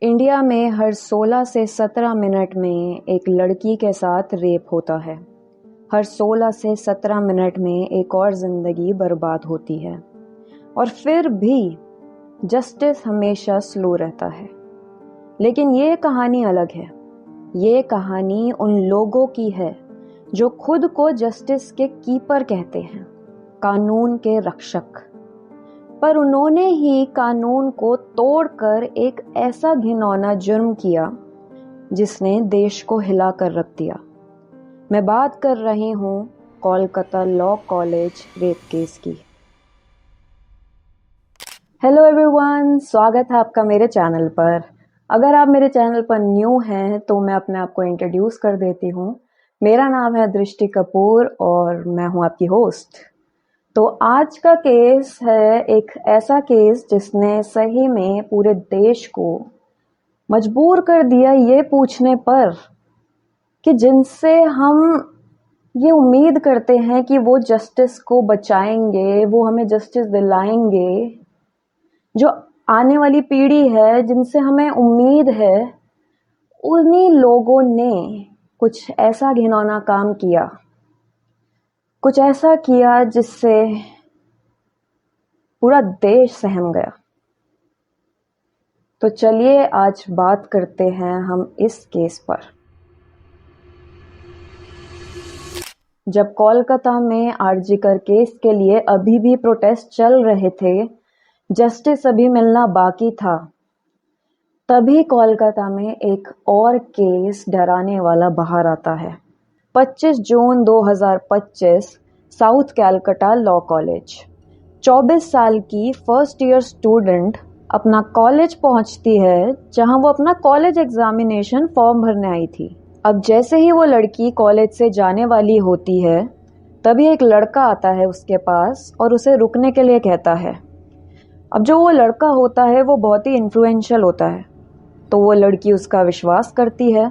India में हर 16 से 17 minute में एक लड़की के साथ रेप होता है। हर 16 से 17 मिनट में एक और जिंदगी बर्बाद होती है और फिर भी जस्टिस हमेशा स्लो रहता है। लेकिन ये कहानी अलग है। ये कहानी उन लोगों की है जो खुद को जस्टिस के कीपर कहते हैं, कानून के रक्षक। पर उन्होंने ही कानून को तोड़कर एक ऐसा घिनौना जुर्म किया जिसने देश को हिला कर रख दिया। मैं बात कर रही हूँ Kolkata law college rape case की। हेलो एवरीवन, स्वागत है आपका मेरे चैनल पर। अगर आप मेरे चैनल पर न्यू हैं तो मैं अपने आप को इंट्रोड्यूस कर देती हूँ। मेरा नाम है दृष्टि कपूर और मैं हूँ आपकी होस्ट। तो आज का केस है एक ऐसा केस जिसने सही में पूरे देश को मजबूर कर दिया ये पूछने पर कि जिनसे हम ये उम्मीद करते हैं कि वो जस्टिस को बचाएंगे, वो हमें जस्टिस दिलाएंगे, जो आने वाली पीढ़ी है जिनसे हमें उम्मीद है, उन्हीं लोगों ने कुछ ऐसा घिनौना काम किया, कुछ ऐसा किया जिससे पूरा देश सहम गया। तो चलिए आज बात करते हैं हम इस केस पर। जब कोलकाता में आरजीकर केस के लिए अभी भी प्रोटेस्ट चल रहे थे, जस्टिस अभी मिलना बाकी था, तभी कोलकाता में एक और केस डराने वाला बाहर आता है। 25 जून 2025 साउथ कैलकाटा लॉ कॉलेज। 24 साल की फर्स्ट ईयर स्टूडेंट अपना कॉलेज पहुंचती है जहां वो अपना कॉलेज एग्जामिनेशन फॉर्म भरने आई थी। अब जैसे ही वो लड़की कॉलेज से जाने वाली होती है तभी एक लड़का आता है उसके पास और उसे रुकने के लिए कहता है। अब जो वो लड़का होता है वो बहुत ही इन्फ्लुएंशियल होता है, तो वो लड़की उसका विश्वास करती है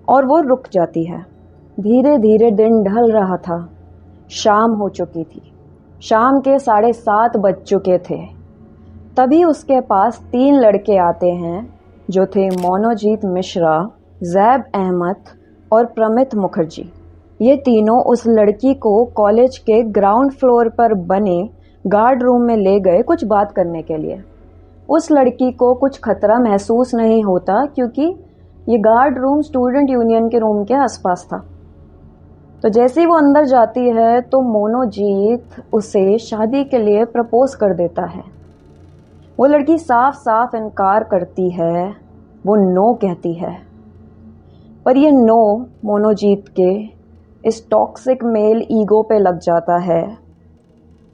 और वो रुक जाती है। धीरे धीरे दिन ढल रहा था, शाम हो चुकी थी। शाम के 7:30 बज चुके थे। तभी उसके पास 3 लड़के आते हैं जो थे मोनोजीत मिश्रा, जैब अहमद और प्रमित मुखर्जी। ये तीनों उस लड़की को कॉलेज के ग्राउंड फ्लोर पर बने गार्ड रूम में ले गए कुछ बात करने के लिए। उस लड़की को कुछ खतरा महसूस नहीं होता क्योंकि ये गार्ड रूम स्टूडेंट यूनियन के रूम के आसपास था। तो जैसे ही वो अंदर जाती है तो मोनोजीत उसे शादी के लिए प्रपोज कर देता है। वो लड़की साफ साफ इनकार करती है, वो नो कहती है। पर ये नो मोनोजीत के इस टॉक्सिक मेल ईगो पे लग जाता है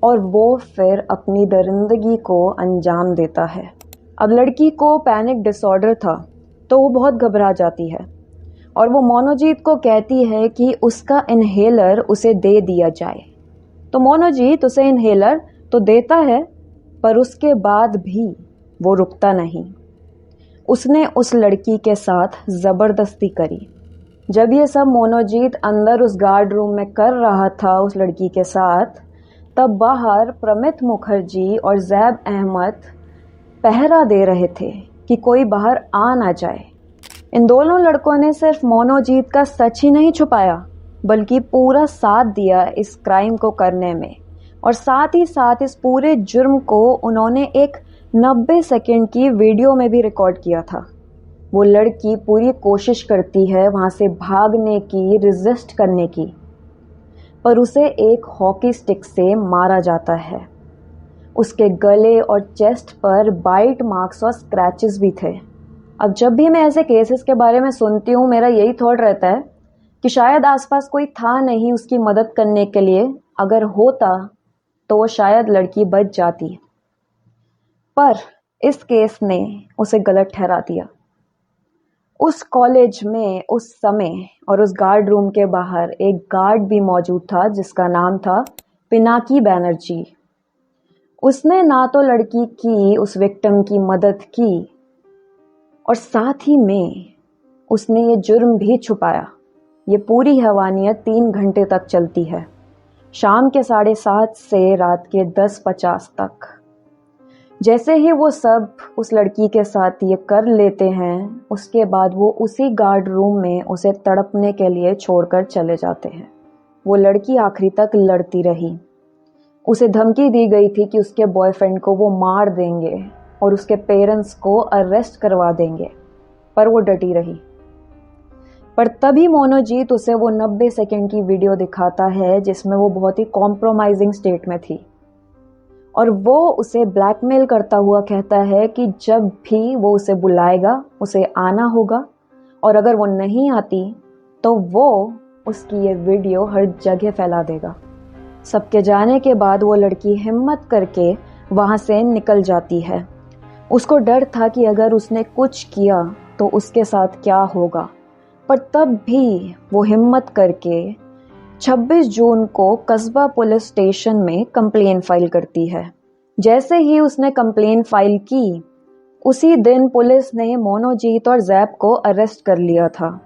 और वो फिर अपनी दरिंदगी को अंजाम देता है। अब लड़की को पैनिक डिसऑर्डर था तो वो बहुत घबरा जाती है और वो मोनोजीत को कहती है कि उसका इनहेलर उसे दे दिया जाए। तो मोनोजीत उसे इनहेलर तो देता है पर उसके बाद भी वो रुकता नहीं। उसने उस लड़की के साथ जबरदस्ती करी। जब ये सब मोनोजीत अंदर उस गार्ड रूम में कर रहा था उस लड़की के साथ, तब बाहर प्रमित मुखर्जी और जैब अहमद पहरा दे रहे थे कि कोई बाहर आ ना जाए। इन दोनों लड़कों ने सिर्फ मोनोजीत का सच ही नहीं छुपाया बल्कि पूरा साथ दिया इस क्राइम को करने में, और साथ ही साथ इस पूरे जुर्म को उन्होंने एक 90 सेकंड की वीडियो में भी रिकॉर्ड किया था। वो लड़की पूरी कोशिश करती है वहां से भागने की, रेजिस्ट करने की, पर उसे एक हॉकी स्टिक से मारा जाता है। उसके गले और चेस्ट पर बाइट मार्क्स और स्क्रैचेस भी थे। अब जब भी मैं ऐसे केसेस के बारे में सुनती हूँ मेरा यही थॉट रहता है कि शायद आसपास कोई था नहीं उसकी मदद करने के लिए। अगर होता तो वो शायद लड़की बच जाती, पर इस केस ने उसे गलत ठहरा दिया। उस कॉलेज में उस समय और उस गार्ड रूम के बाहर एक गार्ड भी मौजूद था जिसका नाम था पिनाकी बैनर्जी। उसने ना तो लड़की की, उस विक्टिम की मदद की और साथ ही में उसने ये जुर्म भी छुपाया। ये पूरी हैवानियत 3 घंटे तक चलती है, शाम के 7:30 से रात के 10:50 तक। जैसे ही वो सब उस लड़की के साथ ये कर लेते हैं, उसके बाद वो उसी गार्ड रूम में उसे तड़पने के लिए छोड़कर चले जाते हैं। वो लड़की आखिरी तक लड़ती रही। उसे धमकी दी गई थी कि उसके बॉयफ्रेंड को वो मार देंगे और उसके पेरेंट्स को अरेस्ट करवा देंगे, पर वो डटी रही। पर तभी मोनोजीत उसे वो 90 सेकंड की वीडियो दिखाता है जिसमें वो बहुत ही कॉम्प्रोमाइजिंग स्टेट में थी, और वो उसे ब्लैकमेल करता हुआ कहता है कि जब भी वो उसे बुलाएगा उसे आना होगा, और अगर वो नहीं आती तो वो उसकी ये वीडियो हर जगह फैला देगा। सबके जाने के बाद वो लड़की हिम्मत करके वहाँ से निकल जाती है। उसको डर था कि अगर उसने कुछ किया तो उसके साथ क्या होगा, पर तब भी वो हिम्मत करके 26 जून को कस्बा पुलिस स्टेशन में कंप्लेन फाइल करती है। जैसे ही उसने कंप्लेन फाइल की, उसी दिन पुलिस ने मोनोजीत और जैब को अरेस्ट कर लिया था,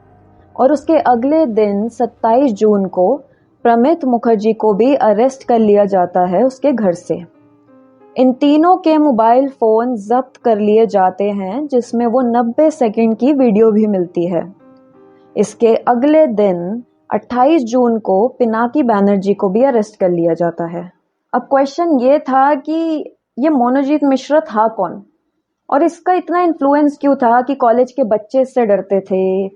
और उसके अगले दिन 27 जून को प्रमित मुखर्जी को भी अरेस्ट कर लिया जाता है उसके घर से। इन तीनों के मोबाइल फोन जब्त कर लिए जाते हैं, जिसमें वो 90 सेकंड की वीडियो भी मिलती है। इसके अगले दिन 28 जून को पिनाकी बैनर्जी को भी अरेस्ट कर लिया जाता है। अब क्वेश्चन ये था कि ये मोनोजीत मिश्रा था कौन, और इसका इतना इन्फ्लुएंस क्यों था कि कॉलेज के बच्चे इससे डरते थे।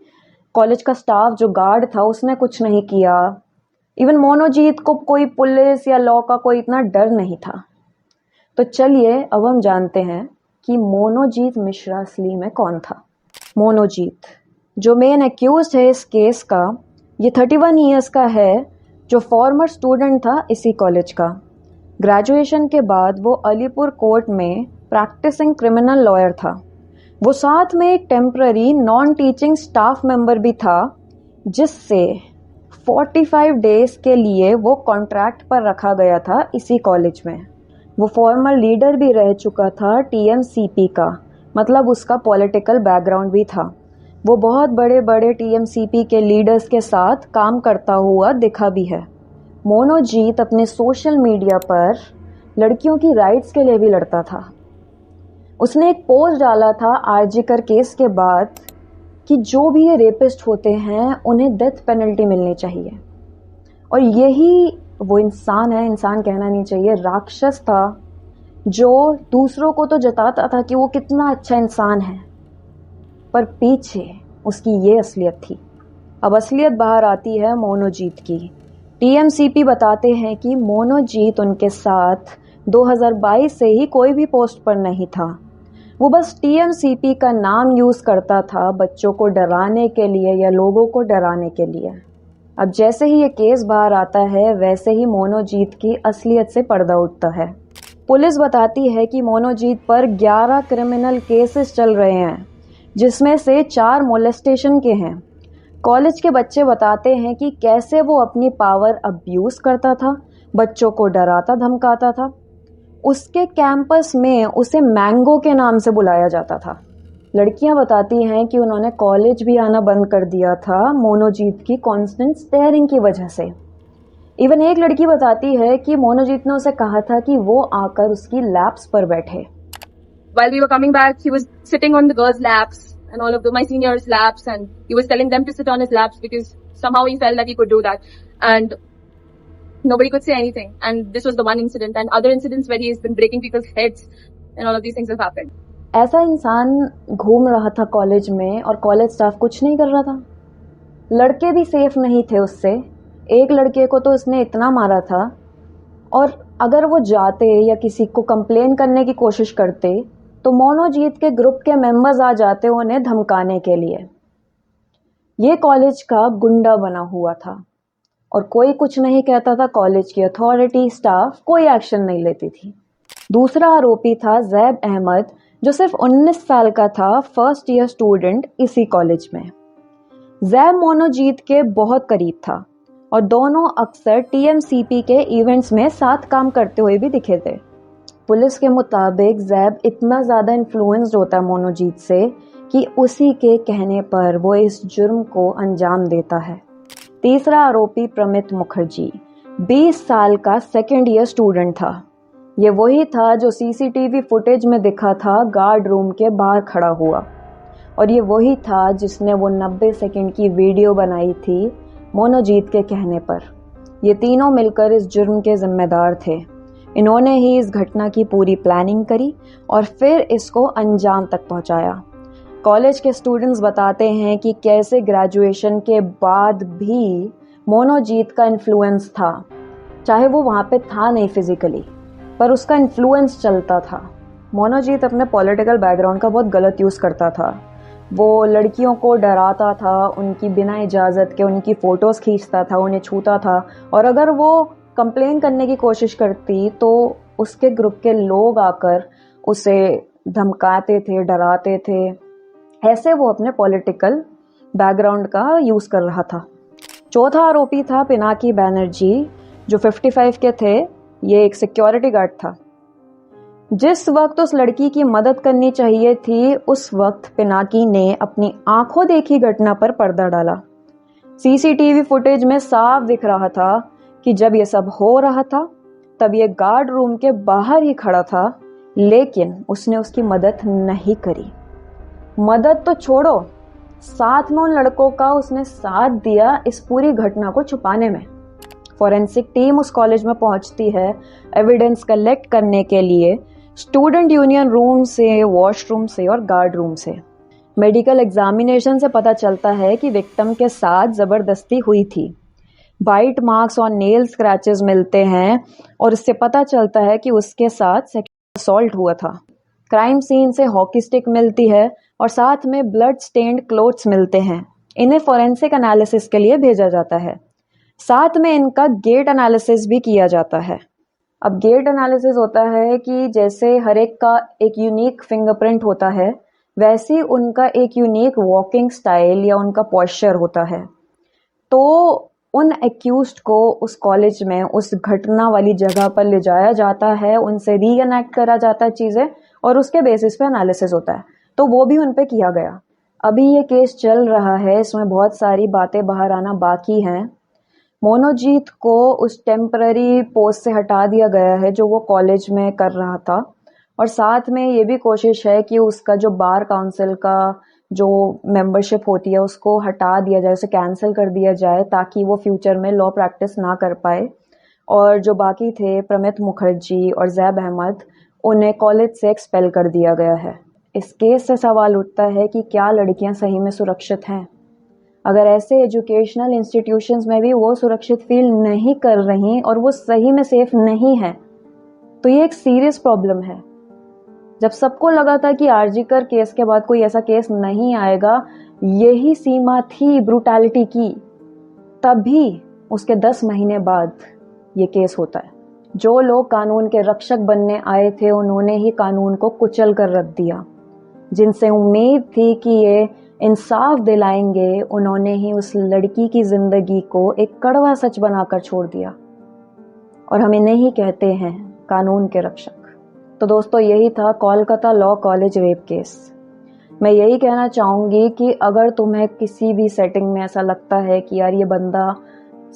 कॉलेज का स्टाफ जो गार्ड था उसने कुछ नहीं किया। इवन मोनोजीत को कोई पुलिस या लॉ का कोई इतना डर नहीं था। तो चलिए अब हम जानते हैं कि मोनोजीत मिश्रा असली में कौन था। मोनोजीत जो मेन एक्यूज्ड है इस केस का, ये 31 ईयर्स का है, जो फॉर्मर स्टूडेंट था इसी कॉलेज का। ग्रेजुएशन के बाद वो अलीपुर कोर्ट में प्रैक्टिसिंग क्रिमिनल लॉयर था। वो साथ में एक temporary non teaching staff member भी था, जिससे 45 डेज के लिए वो कॉन्ट्रैक्ट पर रखा गया था इसी कॉलेज में। वो फॉर्मर लीडर भी रह चुका था टीएमसीपी का, मतलब उसका पॉलिटिकल बैकग्राउंड भी था। वो बहुत बड़े बड़े टीएमसीपी के लीडर्स के साथ काम करता हुआ दिखा भी है। मोनोजीत अपने सोशल मीडिया पर लड़कियों की राइट्स के लिए भी लड़ता था। उसने एक पोस्ट डाला था आरजीकर केस के बाद कि जो भी ये रेपिस्ट होते हैं उन्हें डेथ पेनल्टी मिलनी चाहिए, और यही वो इंसान है, इंसान कहना नहीं चाहिए, राक्षस था, जो दूसरों को तो जताता था कि वो कितना अच्छा इंसान है, पर पीछे उसकी ये असलियत थी। अब असलियत बाहर आती है मोनोजीत की। टीएमसीपी बताते हैं कि मोनोजीत उनके साथ 2022 से ही कोई भी पोस्ट पर नहीं था। वो बस टीएमसीपी का नाम यूज करता था बच्चों को डराने के लिए या लोगों को डराने के लिए। अब जैसे ही ये केस बाहर आता है, वैसे ही मोनोजीत की असलियत से पर्दा उठता है। पुलिस बताती है कि मोनोजीत पर 11 क्रिमिनल केसेस चल रहे हैं, जिसमें से 4 मोलेस्टेशन के हैं। कॉलेज के बच्चे बताते हैं कि कैसे वो अपनी पावर अब्यूज करता था, बच्चों को डराता धमकाता था। उसके कैंपस में उसे मैंगो के नाम से बुलाया जाता था। लड़कियां बताती हैं कि उन्होंने कॉलेज भी आना बंद कर दिया था मोनोजीत की कांस्टेंट स्टेयरिंग की वजह से। इवन एक लड़की बताती है कि मोनोजीत ने उसे कहा था कि वो आकर उसकी लैप्स पर बैठे। While we were coming back, he was sitting on the girls' laps and all of my seniors' laps, and he was telling them to sit on his laps because somehow he felt that he could do that, and nobody could say anything. And this was the one incident, and other incidents where he has been breaking people's heads, and all of these things have happened. ऐसा इंसान घूम रहा था college में और college staff कुछ नहीं कर रहा था। लड़के भी सेफ नहीं थे उससे। एक लड़के को तो उसने इतना मारा था, और अगर वो जाते या किसी को कंप्लेन करने की कोशिश करते तो मोनोजीत के ग्रुप के मेंबर्स आ जाते उन्हें धमकाने के लिए। ये कॉलेज का गुंडा बना हुआ था और कोई कुछ नहीं कहता था। कॉलेज की अथॉरिटी, स्टाफ कोई एक्शन नहीं लेती थी। दूसरा आरोपी था जैब अहमद, जो सिर्फ 19 साल का था, फर्स्ट ईयर स्टूडेंट इसी कॉलेज में। जैब मोनोजीत के बहुत करीब था और दोनों अक्सर टीएमसीपी के इवेंट्स में साथ काम करते हुए भी दिखे थे। पुलिस के मुताबिक जैब इतना ज़्यादा इन्फ्लुएंस्ड होता है मोनोजीत से कि उसी के कहने पर वो इस जुर्म को अंजाम देता है। तीसरा आरोपी प्रमित मुखर्जी 20 साल का सेकेंड ईयर स्टूडेंट था। ये वही था जो सीसीटीवी फुटेज में दिखा था गार्ड रूम के बाहर खड़ा हुआ, और ये वही था जिसने वो 90 सेकंड की वीडियो बनाई थी मोनोजीत के कहने पर। ये तीनों मिलकर इस जुर्म के जिम्मेदार थे। इन्होंने ही इस घटना की पूरी प्लानिंग करी और फिर इसको अंजाम तक पहुंचाया। कॉलेज के स्टूडेंट्स बताते हैं कि कैसे ग्रेजुएशन के बाद भी मोनोजीत का इन्फ्लुएंस था, चाहे वो वहाँ पे था नहीं फिजिकली, पर उसका इन्फ्लुएंस चलता था। मोनोजीत अपने पॉलिटिकल बैकग्राउंड का बहुत गलत यूज़ करता था। वो लड़कियों को डराता था, उनकी बिना इजाज़त के उनकी फ़ोटोज़ खींचता था, उन्हें छूता था, और अगर वो कंप्लेन करने की कोशिश करती तो उसके ग्रुप के लोग आकर उसे धमकाते थे, डराते थे। ऐसे वो अपने पॉलिटिकल बैकग्राउंड का यूज़ कर रहा था। चौथा आरोपी था पिनाकी बैनर्जी, जो 55 के थे। ये एक सिक्योरिटी गार्ड था। जिस वक्त उस लड़की की मदद करनी चाहिए थी, उस वक्त पिनाकी ने अपनी आंखों देखी घटना पर पर्दा डाला। सीसीटीवी फुटेज में साफ दिख रहा था कि जब ये सब हो रहा था तब ये गार्ड रूम के बाहर ही खड़ा था, लेकिन उसने उसकी मदद नहीं करी। मदद तो छोड़ो, साथ में उन लड़कों का उसने साथ दिया इस पूरी घटना को छुपाने में। फॉरेंसिक टीम उस कॉलेज में पहुंचती है एविडेंस कलेक्ट करने के लिए, स्टूडेंट यूनियन रूम से, वॉशरूम से और गार्ड रूम से। मेडिकल एग्जामिनेशन से पता चलता है कि विक्टिम के साथ जबरदस्ती हुई थी। बाइट मार्क्स और नेल स्क्रैचेस मिलते हैं और इससे पता चलता है कि उसके साथ सेक्सुअल असॉल्ट हुआ था। क्राइम सीन से हॉकी स्टिक मिलती है और साथ में ब्लड स्टेन्ड क्लोथ्स मिलते हैं। इन्हें फॉरेंसिक एनालिसिस के लिए भेजा जाता है। साथ में इनका गेट एनालिसिस भी किया जाता है। अब गेट एनालिसिस होता है कि जैसे हर एक का एक यूनिक फिंगरप्रिंट होता है, वैसे उनका एक यूनिक वॉकिंग स्टाइल या उनका पॉस्चर होता है। तो उन एक्यूज्ड को उस कॉलेज में उस घटना वाली जगह पर ले जाया जाता है, उनसे रीएनेक्ट करा जाता है चीज़ें, और उसके बेसिस पे एनालिसिस होता है। तो वो भी उन पे किया गया। अभी ये केस चल रहा है, इसमें बहुत सारी बातें बाहर आना बाकी हैं। मोनोजीत को उस टेम्पररी पोस्ट से हटा दिया गया है जो वो कॉलेज में कर रहा था, और साथ में ये भी कोशिश है कि उसका जो बार काउंसिल का जो मेंबरशिप होती है उसको हटा दिया जाए, उसे कैंसिल कर दिया जाए, ताकि वो फ्यूचर में लॉ प्रैक्टिस ना कर पाए। और जो बाकी थे प्रमित मुखर्जी और जैब अहमद, उन्हें कॉलेज से एक्सपेल कर दिया गया है। इस केस से सवाल उठता है कि क्या लड़कियां सही में सुरक्षित हैं? अगर ऐसे एजुकेशनल इंस्टीट्यूशंस में भी वो सुरक्षित फील नहीं कर रही और वो सही में सेफ नहीं है, तो ये एक सीरियस प्रॉब्लम है। जब सबको लगा था कि आरजीकर केस के बाद कोई ऐसा केस नहीं आएगा, यही सीमा थी ब्रूटैलिटी की, तभी उसके 10 महीने बाद ये केस होता है। जो लोग कानून के रक्षक बनने आए थे, उन्होंने ही कानून को कुचल कर रख दिया। जिनसे उम्मीद थी कि ये इंसाफ दिलाएंगे, उन्होंने ही उस लड़की की जिंदगी को एक कड़वा सच बनाकर छोड़ दिया। और हम इन्हें ही कहते हैं कानून के रक्षक। तो दोस्तों, यही था Kolkata law college rape case. मैं यही कहना चाहूंगी कि अगर तुम्हें किसी भी सेटिंग में ऐसा लगता है कि यार ये बंदा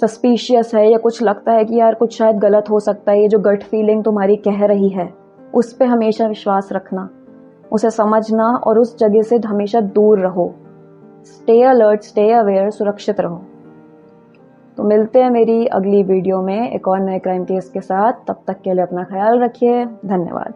सस्पिशियस है, या कुछ लगता है कि यार कुछ शायद गलत हो सकता है, ये जो गट फीलिंग तुम्हारी कह रही है, उस पर हमेशा विश्वास रखना, उसे समझना और उस जगह से हमेशा दूर रहो। स्टे अलर्ट, स्टे अवेयर, सुरक्षित रहो। तो मिलते हैं मेरी अगली वीडियो में एक और नए क्राइम केस के साथ। तब तक के लिए अपना ख्याल रखिए। धन्यवाद।